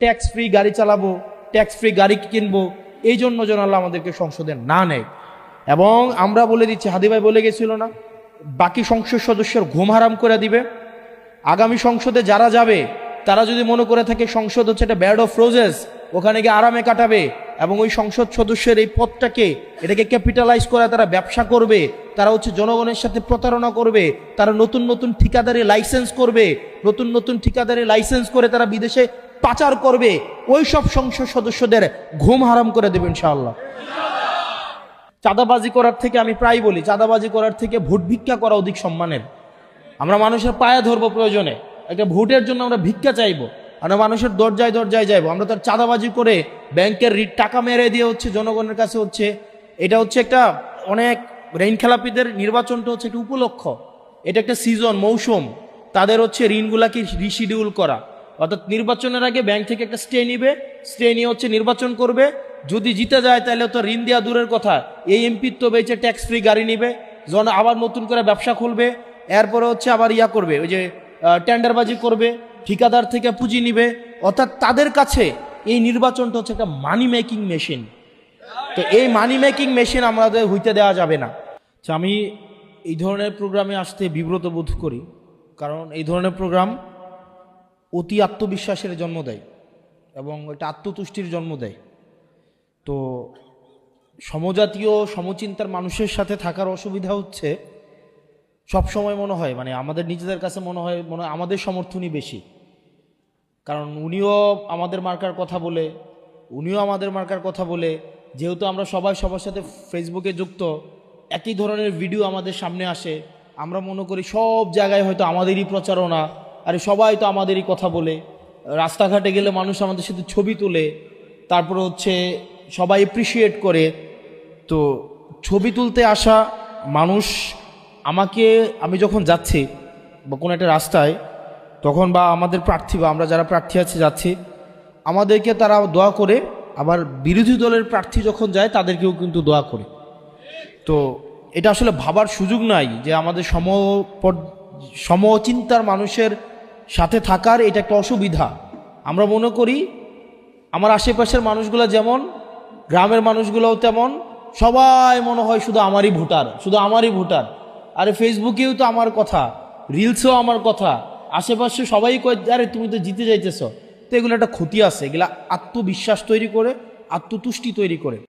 Tax free গাড়ি চালাবো, tax free গাড়ি কিনবো, এই জন্য যেন আল্লাহ আমাদেরকে সংসদে না নেয়। এবং আমরা বলে দিচ্ছি, হাদি ভাই বলে গেছিল না, বাকি সংসদ সদস্যের ঘুম হারাম করে দিবে। আগামী সংসদে যারা যাবে তারা যদি মনে করে থাকে সংসদ হচ্ছে একটা ব্যাড অফ রোজেস, ওখানে গিয়ে আরামে কাটাবে এবং ওই সংসদ সদস্যের এই পদটাকে এটাকে ক্যাপিটালাইজ করে তারা ব্যবসা করবে, তারা হচ্ছে জনগণের সাথে প্রতারণা করবে, তারা নতুন নতুন ঠিকাদারি লাইসেন্স করবে, নতুন নতুন ঠিকাদারি লাইসেন্স করে তারা বিদেশে পাচার করবে, ওই সব সংসদ সদস্যদের ঘুম হারাম করে দেবে ইনশাআল্লাহ। চাঁদাবাজি করার থেকে, আমি প্রায় বলি, চাঁদাবাজি করার থেকে ভোট ভিক্ষা করা অধিক সম্মানের। আমরা মানুষের পায়ে ধরবো, প্রয়োজনে একটা ভোটের জন্য আমরা ভিক্ষা চাইবো, আমরা মানুষের দরজায় দরজায় যাইবো। আমরা তার চাঁদাবাজি করে ব্যাংকের টাকা মেরে দিয়ে হচ্ছে জনগণের কাছে হচ্ছে, এটা হচ্ছে একটা অনেক ঋণ খেলাপিদের নির্বাচনটা হচ্ছে একটা উপলক্ষ, এটা একটা সিজন, মৌসুম, তাদের হচ্ছে ঋণগুলাকে রিশিডিউল করা। অর্থাৎ নির্বাচনের আগে ব্যাংক থেকে একটা স্টে নিবে, স্টে নিয়ে হচ্ছে নির্বাচন করবে, যদি জিতে যায় তাহলে তো ঋণ দেওয়া দূরের কথা, এই এমপির তো বেঁচে ট্যাক্স ফ্রি গাড়ি নিবে, যখন আবার নতুন করে ব্যবসা খুলবে, এরপরে হচ্ছে আবার ইয়া করবে, ওই যে টেন্ডারবাজি করবে, ঠিকাদার থেকে পুঁজি নিবে। অর্থাৎ তাদের কাছে এই নির্বাচনটা হচ্ছে একটা মানি মেকিং মেশিন। তো এই মানি মেকিং মেশিন আমাদের হইতে দেওয়া যাবে না। আমি এই ধরনের প্রোগ্রামে আসতে বিব্রত বোধ করি, কারণ এই ধরনের প্রোগ্রাম অতি আত্মবিশ্বাসের জন্ম দেয় এবং এটা আত্মতুষ্টির জন্ম দেয়। তো সমজাতীয় সমচিন্তার মানুষের সাথে থাকার অসুবিধা হচ্ছে, সব সময় মনে হয় মানে আমাদের নিজেদের কাছে মনে হয় আমাদের সমর্থনই বেশি, কারণ উনিও আমাদের মার্কার কথা বলে, উনিও আমাদের মার্কার কথা বলে, যেহেতু আমরা সবাই সবার সাথে ফেসবুকে যুক্ত, একই ধরনের ভিডিও আমাদের সামনে আসে, আমরা মনে করি সব জায়গায় হয়তো আমাদেরই প্রচারণা, আরে সবাই তো আমাদেরই কথা বলে, রাস্তাঘাটে গেলে মানুষ আমাদের সাথে ছবি তোলে, তারপরে হচ্ছে সবাই এপ্রিসিয়েট করে। তো ছবি তুলতে আসা মানুষ আমি যখন যাচ্ছি বা কোনো একটা রাস্তায়, তখন বা আমাদের প্রার্থী বা আমরা যারা প্রার্থী আছে যাচ্ছি, আমাদেরকে তারা দোয়া করে, আবার বিরোধী দলের প্রার্থী যখন যায় তাদেরকেও কিন্তু দোয়া করে। তো এটা আসলে ভাবার সুযোগ নাই যে আমাদের সমচিন্তার মানুষের সাথে থাকার এটা একটা অসুবিধা। আমরা মনে করি আমার আশেপাশের মানুষগুলো যেমন, গ্রামের মানুষগুলোও তেমন, সবাই মনে হয় শুধু আমারই ভোটার, শুধু আমারই ভোটার। আরে ফেসবুকেও তো আমার কথা, রিলসেও আমার কথা, আশেপাশে সবাই কয় আরে তুমি তো জিতে যাইতেছ। তো এগুলো একটা ক্ষতি আছে, এগুলা আত্মবিশ্বাস তৈরি করে, আত্মতুষ্টি তৈরি করে।